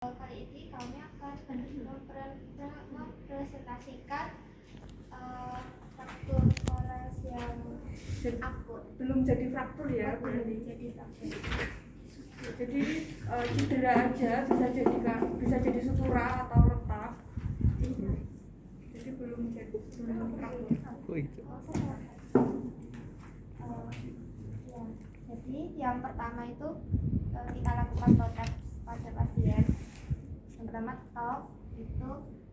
Kali ini kami akan mempresentasikan fraktur kores yang akut. Belum jadi fraktur ya? Belum jadi fraktur. Jadi cedera aja, bisa jadi sutura atau retak. Jadi belum fraktur. Jadi yang pertama itu kita lakukan tes pada pasien. Yang pertama itu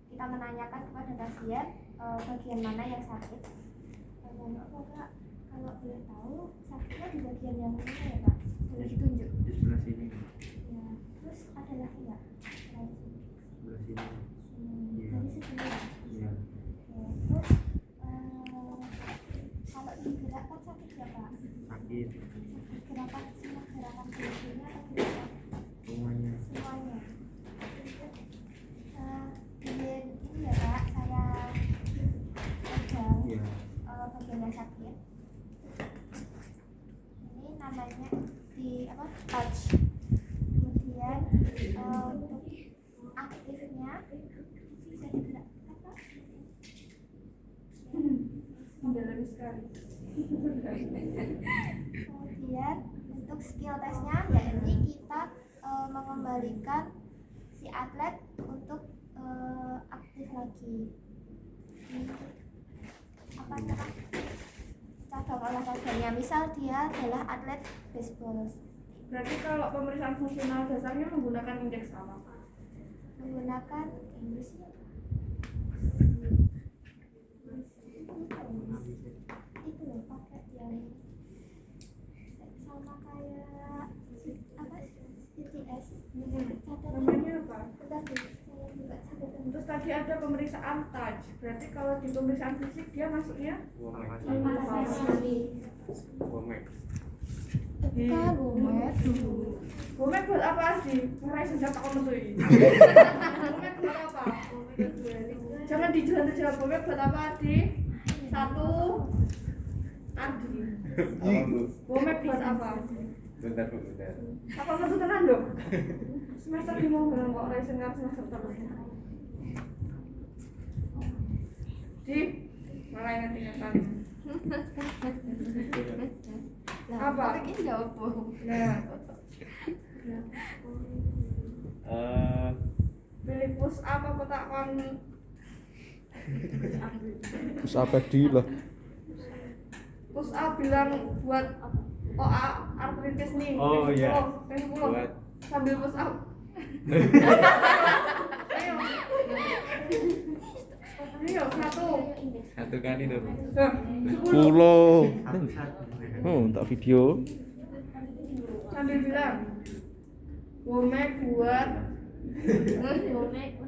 kita menanyakan kepada pasien bagian mana yang sakit. Pak, kalau boleh tahu sakitnya di bagian yang mana ya Pak? Boleh ditunjuk? Di sebelah sini. Ya. Terus ada lagi nggak? Sebelah sini. Iya. Jadi sebelah. Iya. Terus kalau digerakkan sakit ya Pak? Sakit. Gerakan semua gerakan tubuhnya atau gerakan Semuanya. semuanya? Biar ini ya Pak, saya pegang Iya. bagian yang sakit. Ini namanya touch. Kemudian untuk aktifnya bisa digerakkan Pak. Mendalam sekali. Kemudian untuk skill testnya ya ini kita mengembalikan si atlet untuk aktif lagi. Apa namanya? Cabang olahraganya, misal dia adalah atlet baseball. Berarti kalau pemeriksaan fungsional dasarnya menggunakan indeks apa? Menggunakan Inggris ya. Itu loh pakai yang sama kayak apa CTS. Namanya apa? Bentar deh, saya juga catat. Terus tadi ada pemeriksaan touch. Berarti kalau di pemeriksaan fisik dia masuknya Womack. Bukan Womack. Womack buat apa sih? Murai senjata kamu tuh ini. Womack buat apa? Jangan dijawab. Womack buat apa Adi? Satu Adi. Womack buat apa? Bentar. Apa satu tenang dong? Semester 5 bilang kok racing kan semester terus. Di malah ingat-ingatan. Apa? Ini jawab bohong. Nah. Pilih push up apa tak kon? Terus apa di lah? Push up bilang buat OA artritis nih. Oh, iya. Buat sambil push up. Ayo, satu kali dong. 10. Oh, tak video. Sambil bilang Womack buat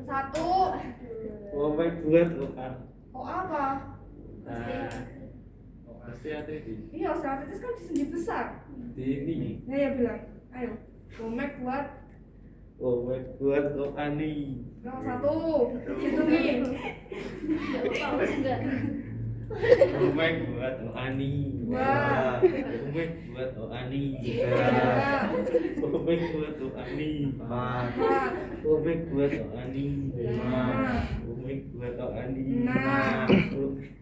satu. Womack buat OA. OA apa? Osteoartritis. Iya, osteoartritis kan di sendi besar. Di ini. Nah ya bilang, ayo Womack buat Womack buat OA nih. satu. Hitungin. Womack buat OA nih. Dua. Womack buat OA nih. Womack buat OA nih. Empat. Womack buat OA nih. Lima. Womack buat OA nih. Enam.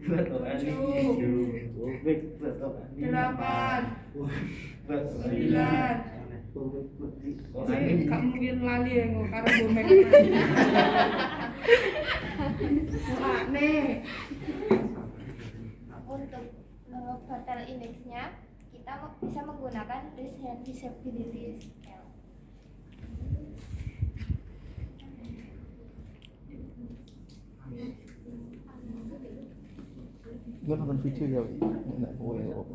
Buat OA nih. Tujuh. Womack buat OA nih. Delapan. Buat OA nih. Sembilan. Jadi gak mungkin lali ya kok karena Womack. Nih. Untuk hotel indeksnya kita bisa menggunakan risk and disability scale. Nggak nonton video ya? Nggak boleh.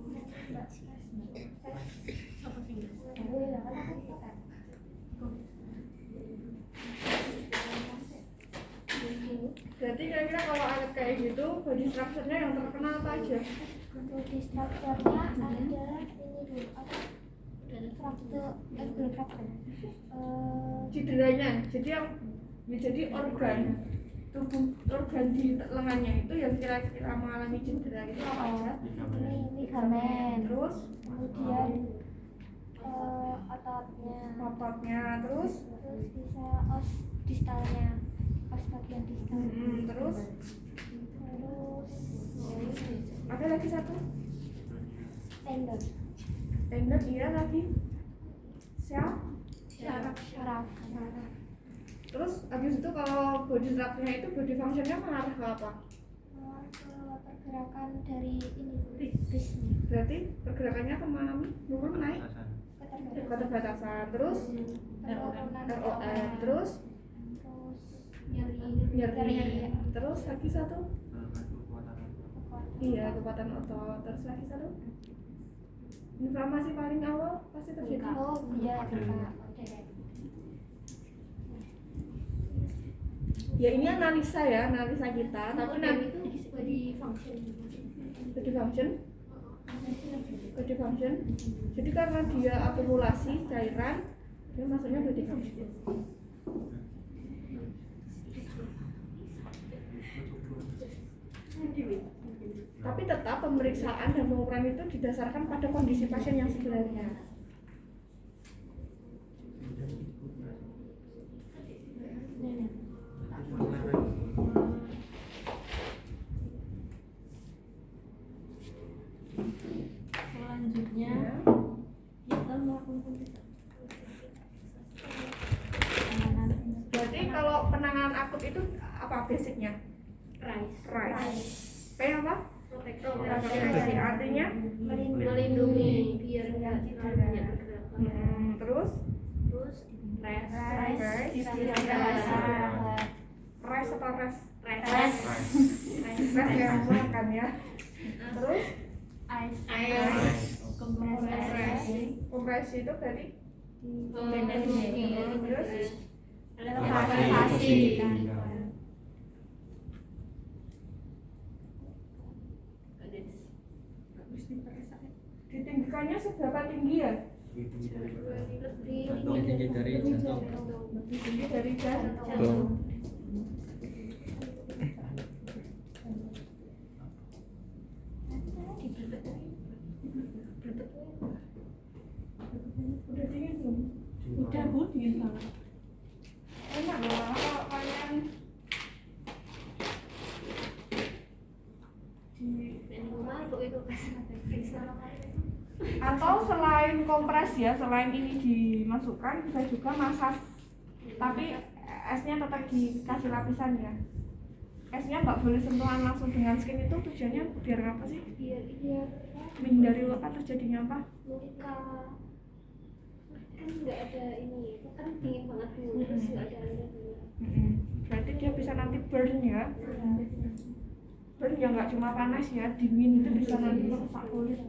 Berarti kira-kira kalau alat kayak gitu body structure-nya yang terkenal apa aja? Body structure-nya ada ini dulu apa? Fraktur. Cederanya. Jadi organ tubuh organ di lengannya itu yang kira-kira mengalami cedera itu apa aja? Ini ligamen. Terus Kemudian ototnya, terus bisa os distalnya, os bagian distal. Terus ada lagi satu tendon iya lagi Syaraf. terus habis itu kalau body structure-nya itu body function-nya mengarah ke apa? Ke pergerakan dari ini bisnya, Berarti pergerakannya kemana? Turun naik keterbatasan. Terus penurunan ROM, terus nyeri. Terus lagi satu iya kekuatan otot. Terus lagi satu inflamasi paling awal pasti terjadi. iya Kak. Ya ini analisa kita, tapi nanti Body function. body function. Jadi karena dia akumulasi cairan, dia masuknya body function. Tapi tetap pemeriksaan dan pengukuran itu didasarkan pada kondisi pasien yang sebenarnya. Selanjutnya kita melakukan Berarti kalau penanganan akut itu apa basicnya? Rise. P apa? Proteksi. Artinya melindungi biar nggak banyak pergerakan. terus Rest. Istirahat. rise atau rest? Rest. Rest yang makan ya. Terus kompresi itu berarti terus Relevasi. ditinggikannya seberapa tinggi ya? Lebih tinggi dari jantung. Lebih tinggi dari jantung. Tuh. Udah dingin belum? Udah Bu, dingin banget. Enak loh kalau kalian atau selain kompres ya, selain ini dimasukkan bisa juga masas, tapi esnya tetap dikasih lapisan ya. Esnya nggak boleh sentuhan langsung dengan skin, itu tujuannya biar apa sih? Biar Menghindari luka terjadinya apa? luka kan nggak ada ini, itu kan dingin banget dulu, terus nggak ada airnya. Berarti dia bisa nanti burn ya. Burn ya nggak cuma panas ya, dingin itu bisa nanti merusak kulit.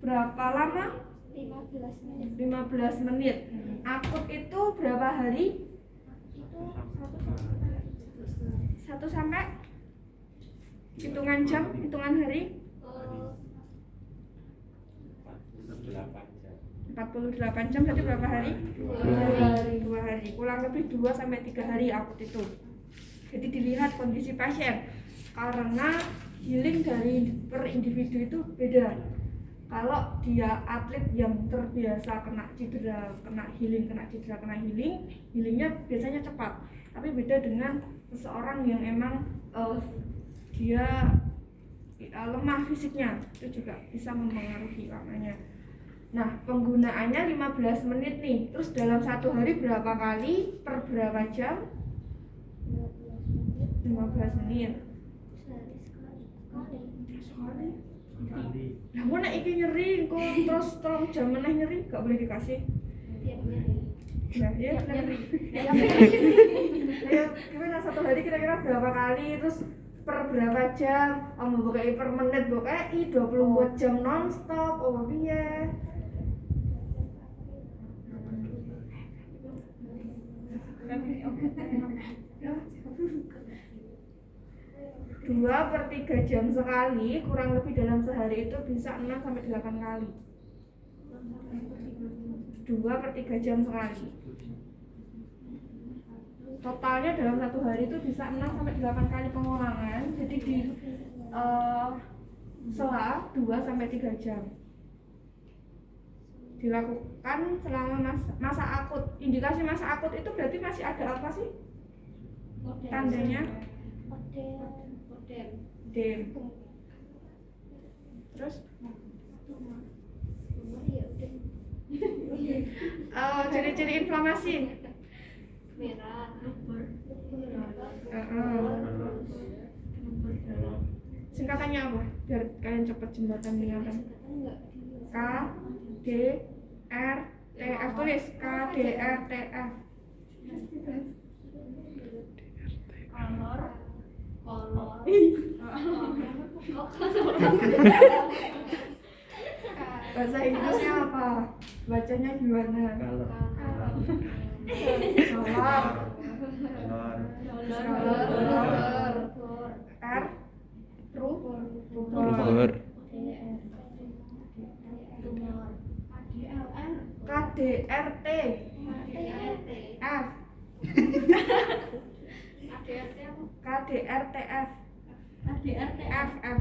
Berapa lama? 15 menit 15 menit. Akut itu berapa hari? itu 1 sampai hitungan jam, hitungan hari? 48 jam berarti berapa hari? 2 hari. Kurang lebih 2 sampai 3 hari akut itu. Jadi dilihat kondisi pasien. Karena healing dari per individu itu beda. Kalau dia atlet yang terbiasa kena cedera, kena healing, healingnya biasanya cepat. Tapi beda dengan seseorang yang emang dia lemah fisiknya, itu juga bisa mempengaruhi lamanya. Nah, penggunaannya 15 menit nih. Terus dalam 1 hari berapa kali, per berapa jam? 15 menit. Sekali. Nah, mau nek iki nyeri, kok terus tolong jam meneh nyeri, gak boleh dikasih. Nah, ya nyeri. Ya, gimana 1 hari kira-kira berapa kali, terus per berapa jam? Bukai per menit, bukai 24 jam non-stop. Oh, piye? Dua per 3 jam sekali, kurang lebih dalam sehari itu bisa 6 sampai 8 kali. 2 per 3 jam sekali. totalnya dalam satu hari itu bisa 6 sampai 8 kali pengulangan. Jadi di selang 2 sampai 3 jam. Dilakukan selama masa akut. Indikasi masa akut itu berarti masih ada apa sih? Tandanya dem. Terus ciri-ciri inflamasi. merah, Singkatannya apa? Biar kalian cepat jembatan mengingatkan. K D R T F, tulis K D R T F. kolor, Bahasa Inggrisnya apa? Bacanya gimana? Color. Kolor. Color. R Rumor. K D R T F K D R T F F F.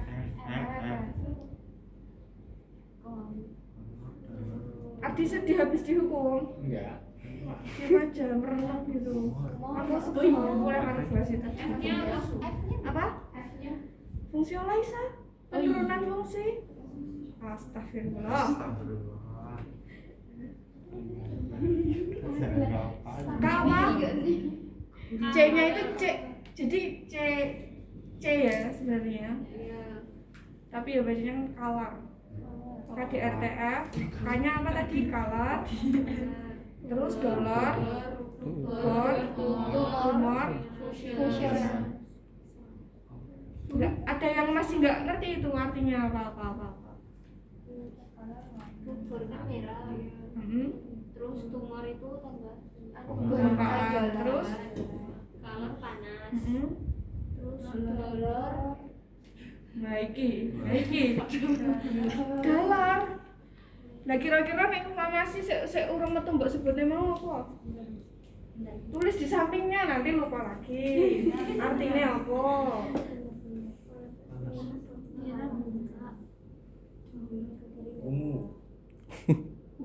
Ardi sedih habis dihukum. Enggak. Diam aja, merenung gitu. Aku sedih boleh harus bahas itu. Apa? Fungsionalisa? Penurunan fungsi? Astagfirullah. K apa? C-nya itu C. Jadi C ya sebenarnya. Tapi ya bacanya kan kalar. KDRTF, K-nya apa tadi? Kalar. Terus dollar, bor, tumor, fusion. Nggak, ada yang masih nggak ngerti itu artinya apa. warna merah, terus tumor itu tanda Pembengkakan. Terus kolor panas, terus dollar. Nah iki. Dollar. Nah kira-kira nek inflamasi sik urung metu mbok sebutne mau apa? Tulis di sampingnya, nanti lupa lagi. Artinya apa? Ungu.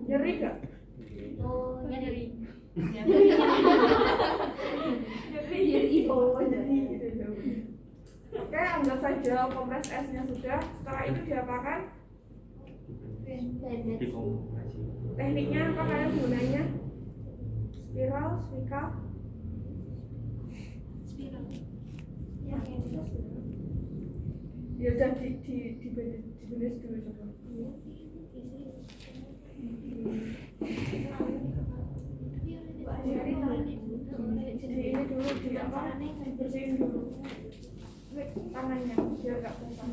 Nyeri gak? oh nyeri, Oh, nyeri. Oke, anggap saja kompres S-nya sudah. Setelah itu diapakan? Dikomunikasi. Tekniknya apa kalian gunanya? Spiral, swika. Ya udah dibenes dulu coba. Jadi ini dulu di apa? Dibersihin dulu. Wait, tangannya biar gak basah.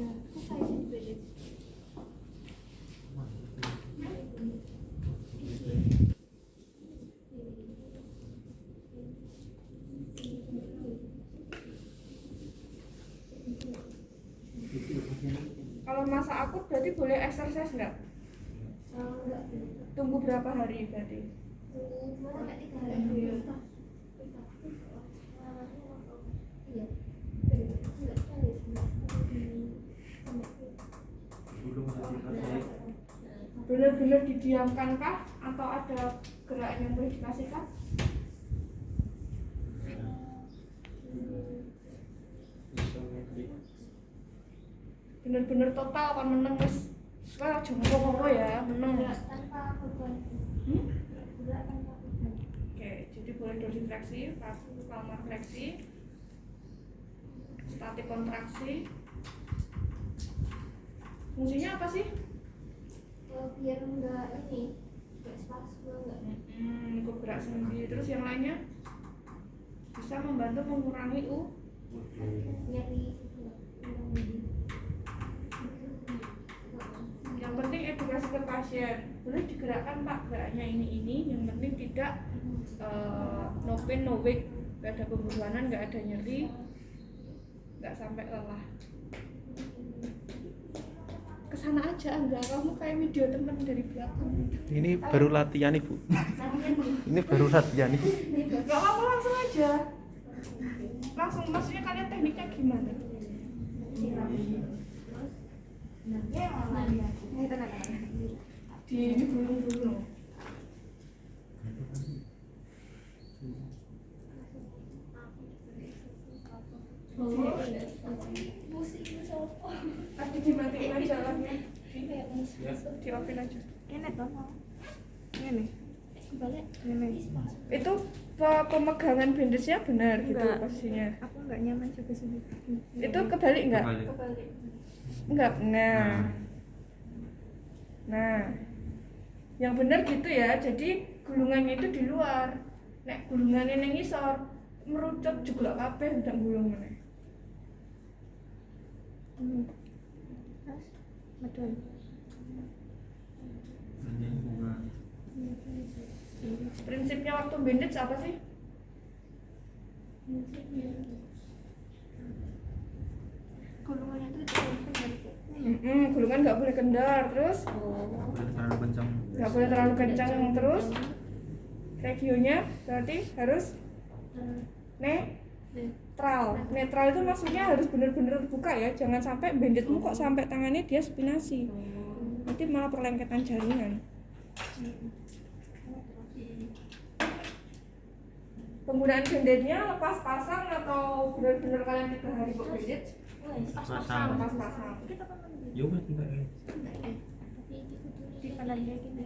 Kalau masa akut berarti boleh exercise nggak? Tunggu berapa hari berarti? Benar-benar didiamkan kah? Atau ada gerakan yang boleh dikasihkan? Benar-benar total kan menang wis. Sekarang aja ngomong ya, menang. tanpa beban. Oke, jadi boleh dorsifleksi, palmar fleksi, statik kontraksi. Fungsinya apa sih? Biar enggak spasme enggak. Ikut gerak sendi. Terus yang lainnya bisa membantu mengurangi Nyeri. Yang penting edukasi ke pasien. Boleh digerakkan Pak, geraknya ini. Yang penting tidak no pain no wake, nggak ada pemburuanan, nggak ada nyeri, nggak sampai lelah. Kesana aja enggak, kamu kayak video teman dari belakang. Ini baru latihan Ibu. Ini baru latihan Ibu. Gak apa-apa, langsung aja. Langsung maksudnya kalian tekniknya gimana? Digulung dulu. Tadi dimatiin aja lampunya. Diopin aja. Kene to. Ini. Balik. Itu pemegangan bandage-nya benar gitu Enggak. posisinya. Aku nggak nyaman juga sih. Itu kebalik enggak? Kebalik. Enggak. Nah. Yang benar gitu ya. Jadi gulungannya itu di luar. Nek gulungannya ning ngisor, merucut juga kabeh ndak gulung meneh. Terus betul. Prinsipnya waktu bandage apa sih? Gulungannya itu benar. Gulungan nggak boleh kendor, terus Boleh terlalu kencang. nggak boleh terlalu kencang, terus regionya berarti harus netral. Netral itu maksudnya harus benar-benar buka ya, jangan sampai bandage-mu kok sampai tangannya dia spinasi, nanti malah perlengketan jaringan. Penggunaan bandage-nya lepas pasang atau benar-benar kalian 3 hari kok bandage? Pasang. Lepas pasang. Kita kan Ya udah tinggal ini. di kanan kayak gini.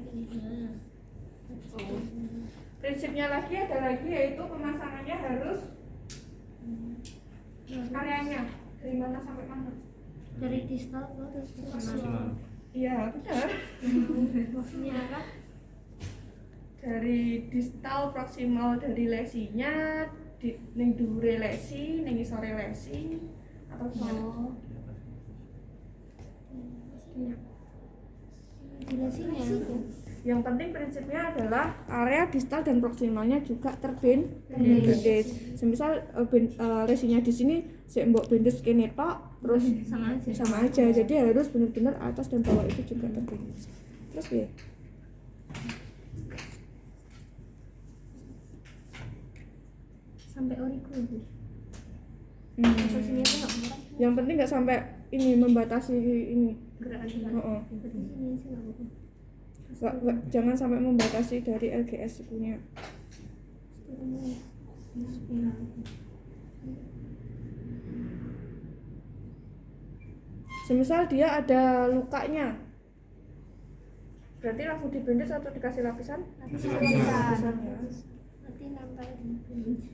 Prinsipnya lagi ada lagi yaitu pemasangannya harus areanya dari mana sampai mana? Dari distal ke terus Maksimal. Iya benar. maksudnya kan Dari distal proksimal dari lesinya, ning dhuwure lesi, ning isore lesi atau gimana? jelasinnya Yang penting prinsipnya adalah area distal dan proksimalnya juga bandage. Semisal lesinya di sini sik mbok bandage kene tok, terus sama aja. Jadi harus benar-benar atas dan bawah itu juga bandage. Terus ya. sampai origo itu. Hmm. Posisinya tuh nggak benar. Yang penting nggak sampai ini membatasi ini. Gerakan Heeh. ini sih nggak apa-apa. Jangan sampai membatasi dari LGS punya. Semisal dia ada lukanya, berarti langsung dibandage atau dikasih lapisan? Lapisan. Lapisan ya. Nanti nempel di bandage.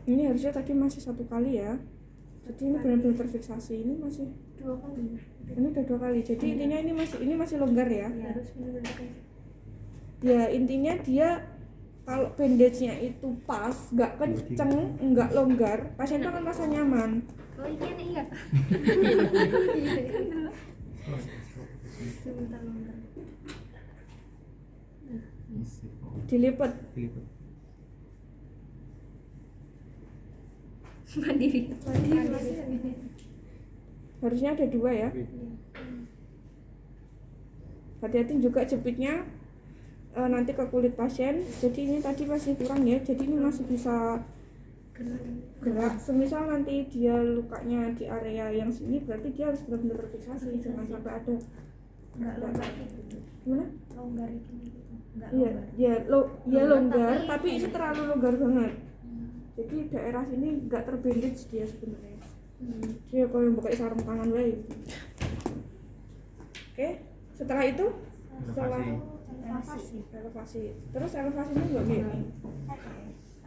Ini harusnya tadi masih 1 kali ya. Jadi ini benar-benar terfiksasi. Ini masih 2 kali. ini udah 2 kali. Jadi intinya ini masih longgar ya. Harus benar-benar Ya intinya dia kalau bandage-nya itu pas, nggak kenceng, nggak longgar, pasien itu akan merasa nyaman. oh ini iya. Sebentar longgar. Dilipat. Mandiri. Harusnya ada 2 ya. Hati-hati juga jepitnya nanti ke kulit pasien. Jadi ini tadi masih kurang ya. Jadi ini masih bisa gerak. Semisal nanti dia lukanya di area yang sini, berarti dia harus benar-benar terfiksasi. Jangan sampai ada Enggak longgar gitu. gimana? Longgar itu gitu. Enggak Iya, longgar. ya longgar, Tapi- tapi ini terlalu longgar banget. Jadi daerah sini nggak terbandage dia sebenarnya. Dia kalau yang pakai sarung tangan wae. Oke, setelah itu setelah elevasi. Terus elevasinya juga gini.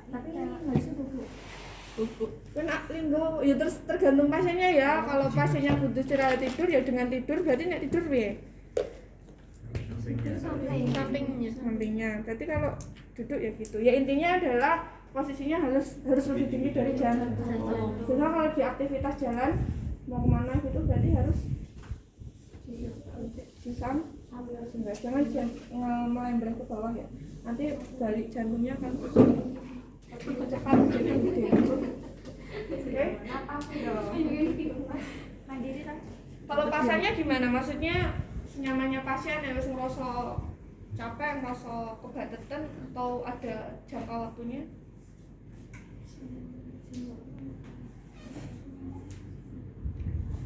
Tapi ini harusnya bubuk. Kena linggo, ya terus tergantung pasiennya ya. Kalau pasiennya butuh istirahat tidur ya dengan tidur, berarti nek tidur piye? Sampingnya. Berarti kalau duduk ya gitu. Ya intinya adalah posisinya harus lebih tinggi dari jalan. Sehingga kalau di aktivitas jalan mau kemana gitu berarti harus di samping. Jangan melembar ke bawah ya. Nanti balik jantungnya akan cepat jadi gede. Oke. Mandiri kan. Kalau pasarnya gimana? Maksudnya senyamannya pasien ya wis ngerasa capek, ngerasa kebatetan atau ada jangka waktunya?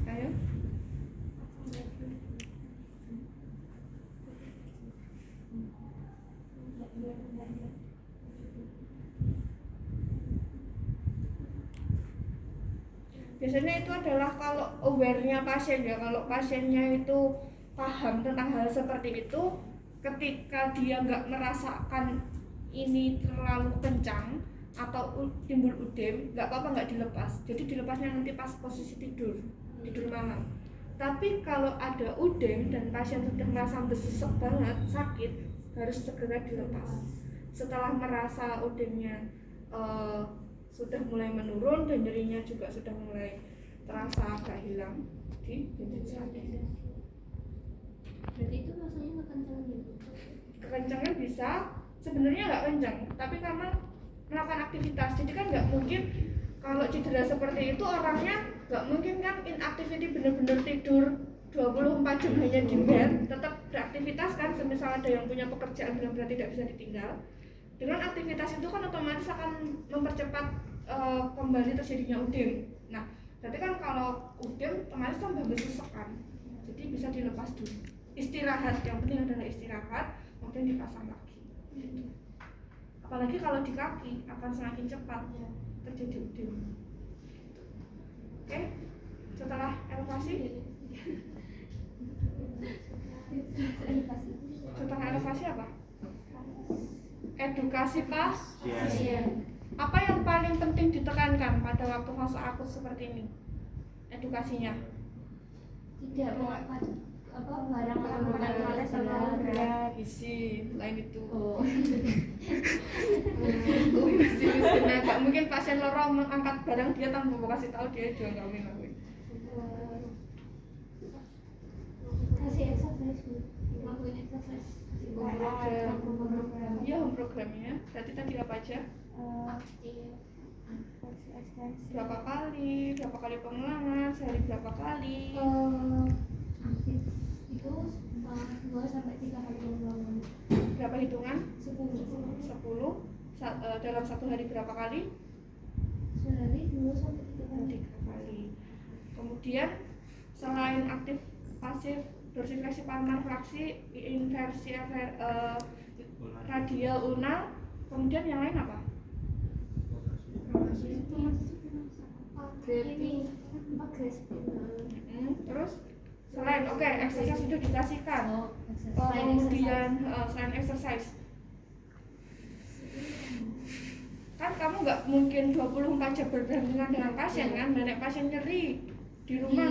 Ayo. Biasanya itu adalah kalau aware-nya pasien ya, kalau pasiennya itu paham tentang hal seperti itu, ketika dia nggak merasakan ini terlalu kencang atau timbul udem, nggak apa-apa, nggak dilepas. Jadi dilepasnya nanti pas posisi tidur malam. Tapi kalau ada udem dan pasien sudah merasa besesek banget, sakit, harus segera dilepas. Setelah merasa udemnya sudah mulai menurun dan nyerinya juga sudah mulai terasa agak hilang, dibensin. Berarti itu rasanya nggak kencang gitu? Kekencangan bisa, sebenarnya nggak kencang, tapi karena melakukan aktivitas, jadi kan nggak mungkin kalau cedera seperti itu orangnya nggak mungkin kan inactivity benar-benar tidur 24 jam hanya di bed, tetap beraktivitas kan, semisal ada yang punya pekerjaan benar-benar tidak bisa ditinggal. Dengan aktivitas itu kan otomatis akan mempercepat kembali terjadinya udem. Nah, berarti kan kalau udem otomatis tambah besesek kan, jadi bisa dilepas dulu. Istirahat, yang penting adalah istirahat, kemudian dipasang lagi. Apalagi kalau di kaki akan semakin cepat terjadi udem. Oke, setelah elevasi, setelah elevasi apa? Edukasi pasien. Apa yang paling penting ditekankan pada waktu fase akut seperti ini? Edukasinya. Tidak mengapa barang-barang Berat, isi, lain itu. Oh. Isi, nah, gak mungkin pasien loro mengangkat barang dia tanpa mau kasih tahu, dia juga nggak mungkin lakuin. Kasih exercise, lakuin exercise. Iya, home programnya. Berarti tadi apa aja? Aktif. Berapa kali pengulangan, sehari berapa kali? Aktif itu 2-3 kali pengulangan. Berapa hitungan? 10. Dalam satu hari berapa kali? Sehari 2-3 kali. 3 kali. Kemudian selain aktif pasif, dorsifleksi palmar fraksi, inversi radial ulnar, kemudian yang lain apa? Terus selain exercise sudah dikasihkan. Kemudian selain exercise, kan kamu nggak mungkin 24 jam berdampingan dengan pasien kan, banyak pasien nyeri di rumah.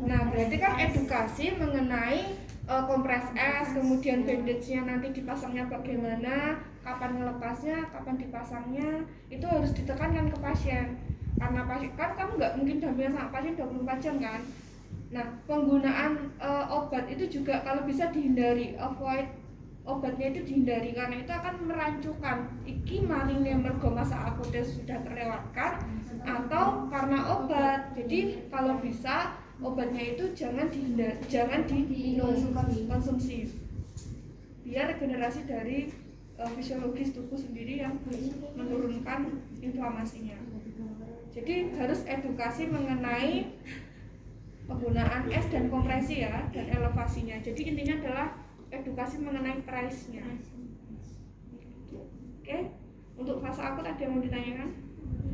Nah, berarti kan edukasi mengenai kompres es, kemudian bandage-nya nanti dipasangnya bagaimana, kapan ngelepasnya, kapan dipasangnya, itu harus ditekankan ke pasien. Karena pasien kan kamu nggak mungkin dampingan sama pasien 24 jam kan. Nah, penggunaan obat itu juga kalau bisa dihindari, avoid obatnya itu dihindari karena itu akan merancukan iki maringnya mergo masa akutnya sudah terlewatkan atau karena obat. Jadi kalau bisa obatnya itu jangan dikonsumsi biar regenerasi dari fisiologis tubuh sendiri yang menurunkan inflamasinya. Jadi harus edukasi mengenai penggunaan es dan kompresi ya, dan elevasinya. Jadi intinya adalah edukasi mengenai price-nya. Oke, untuk fase akut ada yang mau ditanyakan?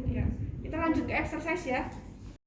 Ya, kita lanjut ke exercise ya.